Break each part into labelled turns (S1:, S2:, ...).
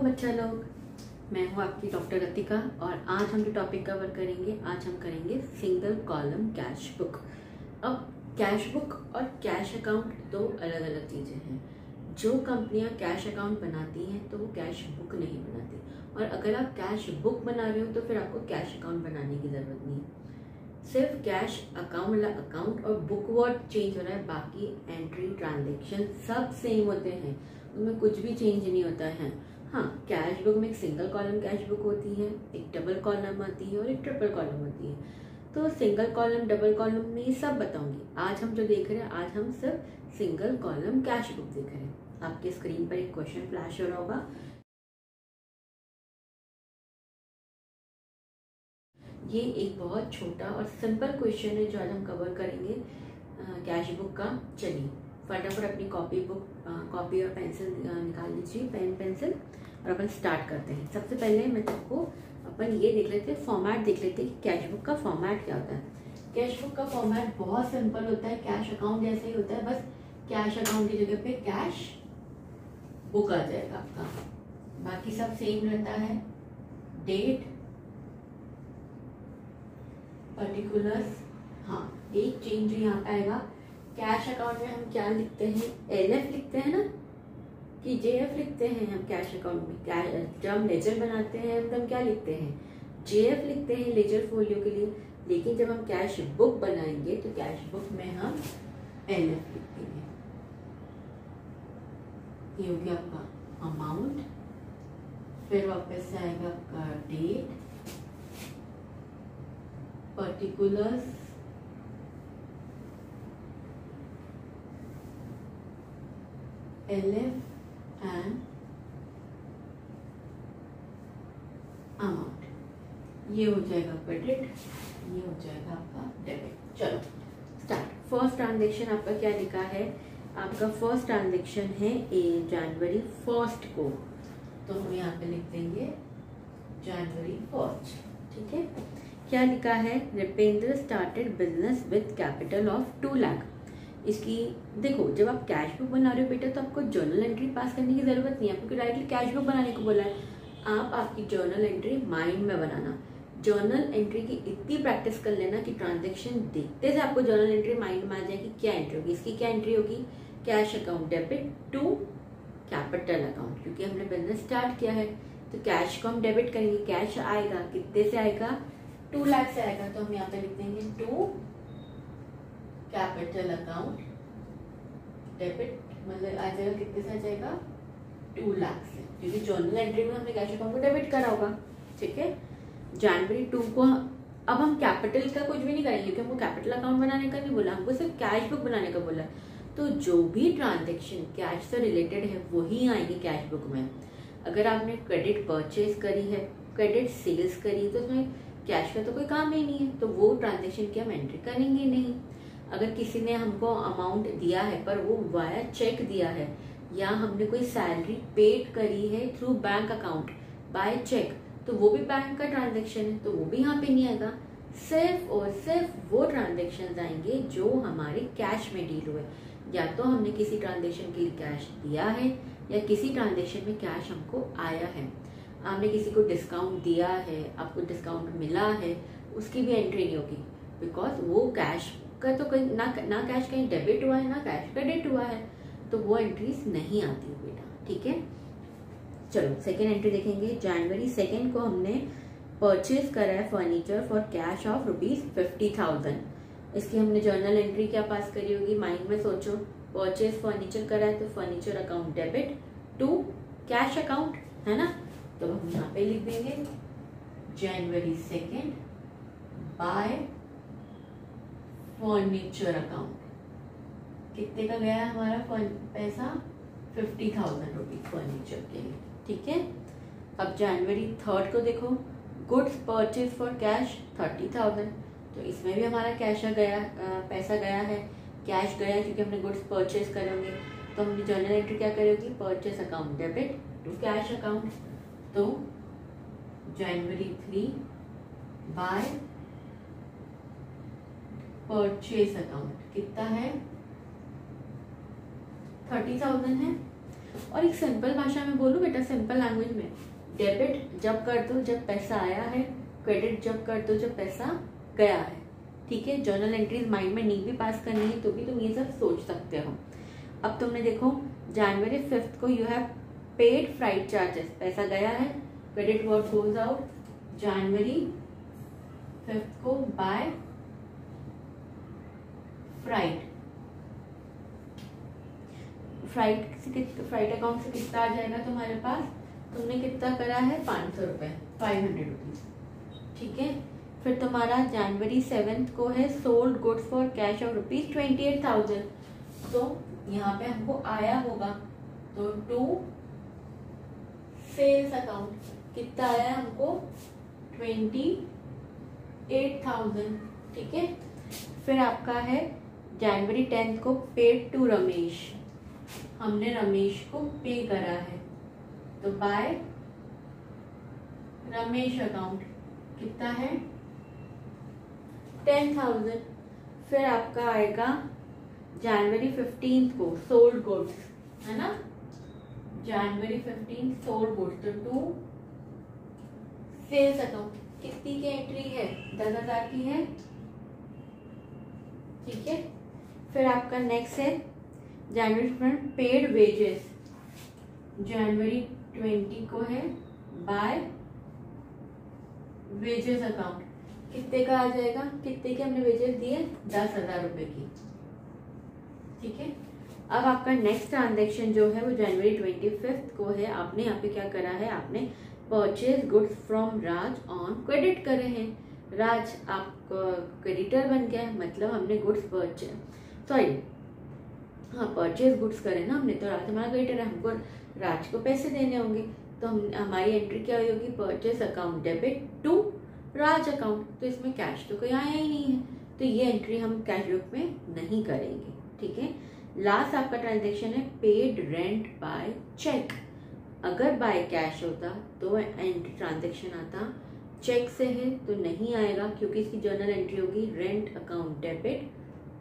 S1: बच्चा लोग, मैं हूँ आपकी डॉक्टर रतिका और आज हम जो टॉपिक कवर करेंगे, आज हम करेंगे सिंगल कॉलम कैश बुक। अब कैश बुक और कैश अकाउंट दो अलग अलग चीज़ें हैं। जो कंपनियाँ कैश अकाउंट बनाती हैं तो वो कैश बुक नहीं बनाती, और अगर आप कैश बुक बना रहे हो तो फिर आपको कैश अकाउंट बनाने की ज़रूरत नहीं है। सिर्फ कैश अकाउंट और बुक वर्ड चेंज हो रहा है, बाकी एंट्री ट्रांजेक्शन सब सेम होते हैं, उनमें कुछ भी चेंज नहीं होता है। हाँ, कैश बुक में एक सिंगल कॉलम कैश बुक होती है, एक डबल कॉलम आती है और एक ट्रिपल कॉलम होती है। तो सिंगल कॉलम डबल कॉलम में ये सब बताऊंगी। आज हम जो देख रहे हैं, आज हम सिर्फ सिंगल कॉलम कैश बुक देख रहे हैं। आपके स्क्रीन पर एक क्वेश्चन फ्लैश हो रहा होगा। ये एक बहुत छोटा और सिंपल क्वेश्चन है जो आज हम कवर करेंगे कैश बुक का। चलिए फटाफट अपनी कॉपी और पेंसिल निकाल लीजिए, पेन पेंसिल, और अपन स्टार्ट करते हैं। सबसे पहले मैं सबको अपन ये देख लेते हैं, फॉर्मेट देख लेते हैं कि कैश बुक का फॉर्मेट क्या होता है। कैश बुक का फॉर्मेट बहुत सिंपल होता है, कैश अकाउंट जैसे ही होता है, बस कैश अकाउंट की जगह पे कैश बुक आ जाएगा आपका, बाकी सब सेम रहता है। डेट, पर्टिकुलर्स, हाँ एक चेंज यहाँ पे आएगा। कैश अकाउंट में हम क्या लिखते हैं, LF लिखते हैं ना कि JF लिखते हैं हम कैश अकाउंट में। जब हम लेजर बनाते हैं तो हम क्या लिखते हैं, JF लिखते हैं लेजर फोलियो के लिए। लेकिन जब हम कैश बुक बनाएंगे तो कैश बुक में हम LF लिखेंगे। ये हो गया आपका अमाउंट, फिर वापस से आएगा आपका date, particulars, LF and amount. ये हो जाएगा क्रेडिट, ये हो जाएगा आपका डेबिट। चलो स्टार्ट। फर्स्ट ट्रांजेक्शन आपका क्या लिखा है, आपका फर्स्ट ट्रांजेक्शन है जनवरी 1 को, तो हम यहाँ पे लिख देंगे जनवरी 1। ठीक है, क्या लिखा है, Ripendra started business with capital of 2 lakh. इसकी देखो, जब आप कैश बुक बना रहे हो बेटा तो आपको जर्नल एंट्री पास करने की जरूरत नहीं है, आपको डायरेक्टली कैश बुक बनाने को बोला है। आप आपकी जर्नल एंट्री माइंड में बनाना, जर्नल एंट्री की इतनी प्रैक्टिस कर लेना कि ट्रांजेक्शन देखते से आपको जर्नल एंट्री माइंड में आ जाए कि क्या एंट्री होगी। इसकी क्या एंट्री होगी, cash account debit to capital account, क्योंकि हमने बिजनेस स्टार्ट किया है तो कैश को हम डेबिट करेंगे। कैश आएगा कितने से आएगा, 2 लाख से आएगा, तो हम यहाँ पे लिख देंगे टू कैपिटल अकाउंट डेबिट, मतलब आ जाएगा कितने से आ जाएगा, 2 लाख से, क्योंकि जर्नल एंट्री में हमने कैश अकाउंट को डेबिट करा होगा। ठीक है, जनवरी 2 को अब हम कैपिटल का कुछ भी नहीं करेंगे क्योंकि हमको कैपिटल अकाउंट बनाने का नहीं बोला, हमको सिर्फ कैश बुक बनाने का बोला। तो जो भी ट्रांजेक्शन कैश से रिलेटेड है वही आएंगे कैश बुक में। अगर आपने क्रेडिट परचेज करी है, क्रेडिट सेल्स करी, तो उसमें कैश का तो कोई काम ही नहीं है, तो वो ट्रांजेक्शन की हम एंट्री करेंगे नहीं। अगर किसी ने हमको अमाउंट दिया है पर वो वाया चेक दिया है, या हमने कोई सैलरी पेड करी है through bank account by cheque, तो वो भी बैंक का ट्रांजेक्शन है, तो वो भी यहाँ पे नहीं आएगा। सिर्फ और सिर्फ वो ट्रांजेक्शन आएंगे जो हमारे कैश में डील हुए, या तो हमने किसी ट्रांजेक्शन के लिए कैश दिया है या किसी ट्रांजेक्शन में कैश हमको आया है। आपने किसी को डिस्काउंट दिया है, आपको डिस्काउंट मिला है, उसकी भी एंट्री नहीं होगी, बिकॉज वो कैश का तो कहीं ना कैश कहीं डेबिट हुआ है ना कैश क्रेडिट हुआ है, तो वो एंट्रीज नहीं आती बेटा। ठीक है, चलो सेकेंड एंट्री देखेंगे। जनवरी 2 को हमने परचेज करा है फर्नीचर फॉर कैश ऑफ ₹50,000। इसकी हमने जर्नल एंट्री क्या पास करी होगी, माइंड में सोचो। परचेज फर्नीचर करा है तो furniture account debit to cash account, है ना, तो हम यहाँ पे लिख देंगे जनवरी 2 बाय फर्नीचर अकाउंट। कितने का गया हमारा पैसा, 50,000 रुपीज फर्नीचर के लिए। ठीक है, अब जनवरी 3 को देखो, गुड्स परचेज फॉर कैश 30,000, तो इसमें भी हमारा कैश गया, पैसा गया है, कैश गया क्योंकि हमने गुड्स परचेज करेंगे, तो हमने जर्नल एंट्री क्या करेगी, purchase account debit to cash account. तो जनवरी 3 बाय परचेज अकाउंट कितना है, 30,000 है। और एक सिंपल भाषा में बोलूं बेटा, सिंपल लैंग्वेज में, डेबिट जब कर दो जब पैसा आया है, क्रेडिट जब कर दो जब पैसा गया है। ठीक है, जर्नल एंट्रीज माइंड में नहीं भी पास करनी है तो भी तुम ये सब सोच सकते हो। अब तुमने देखो जनवरी 5 को you have paid flight charges, पैसा गया है, क्रेडिट व्हाट गोज आउट जनवरी 5 को बाय फ्लाइट अकाउंट से कितना आ जाएगा तुम्हारे पास, तुमने कितना करा है 500 रुपये, 500 रुपीज। ठीक है, फिर तुम्हारा जनवरी 7 को है sold goods for cash of rupees 28,000, तो यहाँ पे हमको आया होगा तो टू सेल्स अकाउंट कितना आया हमको 28,000। ठीक है, फिर आपका है जनवरी 10 को पेड टू रमेश, हमने रमेश को पे करा है तो बाय रमेश अकाउंट कितना है 10,000। फिर आपका आएगा जनवरी 15 को सोल्ड गुड्स, है ना, जनवरी 15 सोल्ड गुड्स तो टू सेल्स अकाउंट, कितनी की एंट्री है 10,000 की है। ठीक है, फिर आपका नेक्स्ट है जनवरी पेड वेजेस, जनवरी 20 को है बाय वेजेस अकाउंट, कितने का आ जाएगा, कितने के हमने वेजेस दिए 10,000 रुपए की। ठीक है, अब आपका नेक्स्ट ट्रांजेक्शन जो है वो जनवरी 25 को है, आपने यहाँ पे क्या करा है, आपने purchase goods from Raj on credit करे हैं, राज आप क्रेडिटर बन गया है, मतलब हमने गुड्स परचेज गुड्स करे ना हमने, तो राज हमारा क्रेडिटर है, हमको राज को पैसे देने होंगे, तो हम हमारी एंट्री क्या होगी purchase account debit to Raj account, तो इसमें कैश तो कोई आया ही नहीं है, तो ये एंट्री हम कैश बुक में नहीं करेंगे। ठीक है, लास्ट आपका ट्रांजेक्शन है पेड रेंट बाय चेक, अगर बाय कैश होता तो एंट्री ट्रांजेक्शन आता, चेक से है तो नहीं आएगा क्योंकि इसकी जर्नल एंट्री होगी rent account debit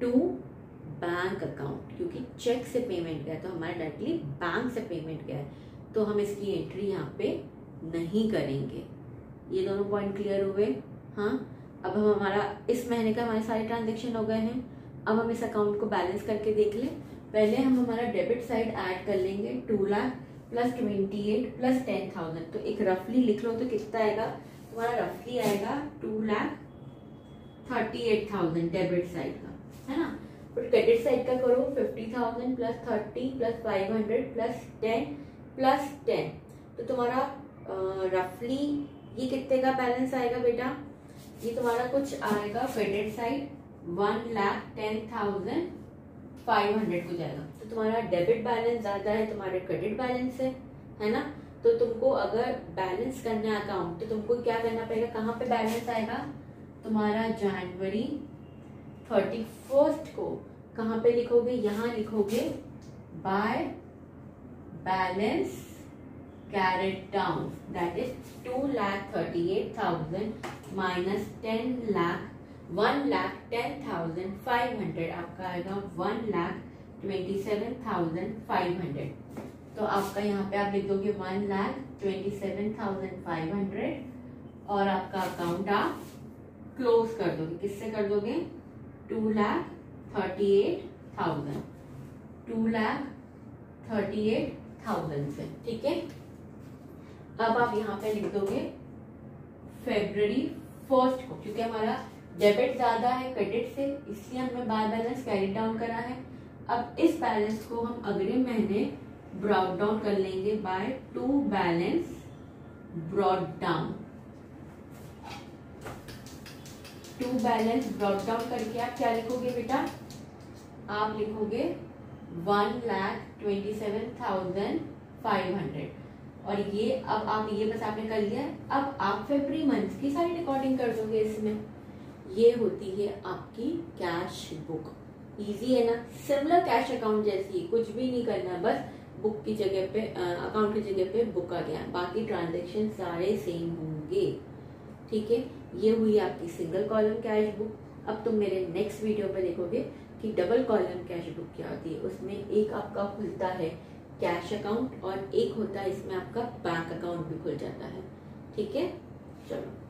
S1: to bank account, क्योंकि चेक से पेमेंट गया तो हमारा डायरेक्टली बैंक से पेमेंट गया है, तो हम इसकी एंट्री यहाँ पे नहीं करेंगे। ये दोनों पॉइंट क्लियर हुए। हाँ, अब हम हमारा इस महीने का हमारे सारे ट्रांजेक्शन हो गए हैं। अब हम इस अकाउंट को बैलेंस करके देख लें। पहले हम हमारा डेबिट साइड ऐड कर लेंगे 2 लाख प्लस 28 प्लस 10,000, तो एक रफली लिख लो तो कितना आएगा तुम्हारा, रफली आएगा 2,38,000 डेबिट साइड का, है ना। फिर क्रेडिट साइड का करो 50,000 प्लस 30 प्लस 500 प्लस 10 प्लस 10, तो तुम्हारा रफली ये कितने का बैलेंस आएगा बेटा, ये तुम्हारा कुछ आएगा क्रेडिट साइड 1,10,500 को जाएगा, तो तुम्हारा डेबिट बैलेंस ज्यादा है तुम्हारे क्रेडिट बैलेंस से, है ना। तो तुमको अगर बैलेंस करना है अकाउंट तो तुमको क्या करना पड़ेगा, कहाँ पे बैलेंस आएगा तुम्हारा जनवरी 31 को, कहाँ पे लिखोगे, यहाँ लिखोगे by balance carried down, that is 2,38,000 minus 1,10,500, आपका आएगा 1,27,500। तो आपका यहाँ पे आप लिख दोगे 1,27,500 और आपका अकाउंट आप क्लोज कर दोगे, किससे कर दोगे 2,38,000 से। ठीक है, अब आप यहाँ पे लिख दोगे February 1 को, क्योंकि हमारा डेबिट ज्यादा है क्रेडिट से, इसलिए हमने बाय बैलेंस कैरी डाउन करा है। अब इस बैलेंस को हम अगले महीने ब्रॉट डाउन कर लेंगे by to balance brought down. To balance brought down करके आप क्या लिखोगे बेटा, आप लिखोगे 1,27,500, और ये अब आप ये बस आपने कर लिया। अब आप फरवरी मंथ की सारी रिकॉर्डिंग कर दोगे इसमें। ये होती है आपकी कैश बुक। इजी है ना, सिमिलर कैश अकाउंट जैसी, कुछ भी नहीं करना, बस बुक की जगह पे अकाउंट की जगह पे बुक आ गया, बाकी ट्रांजेक्शन सारे सेम होंगे। ठीक है, ये हुई आपकी सिंगल कॉलम कैश बुक। अब तुम मेरे नेक्स्ट वीडियो पे देखोगे कि डबल कॉलम कैश बुक क्या होती है। उसमें एक आपका खुलता है कैश अकाउंट और एक होता है इसमें आपका बैंक अकाउंट भी खुल जाता है। ठीक है, चलो।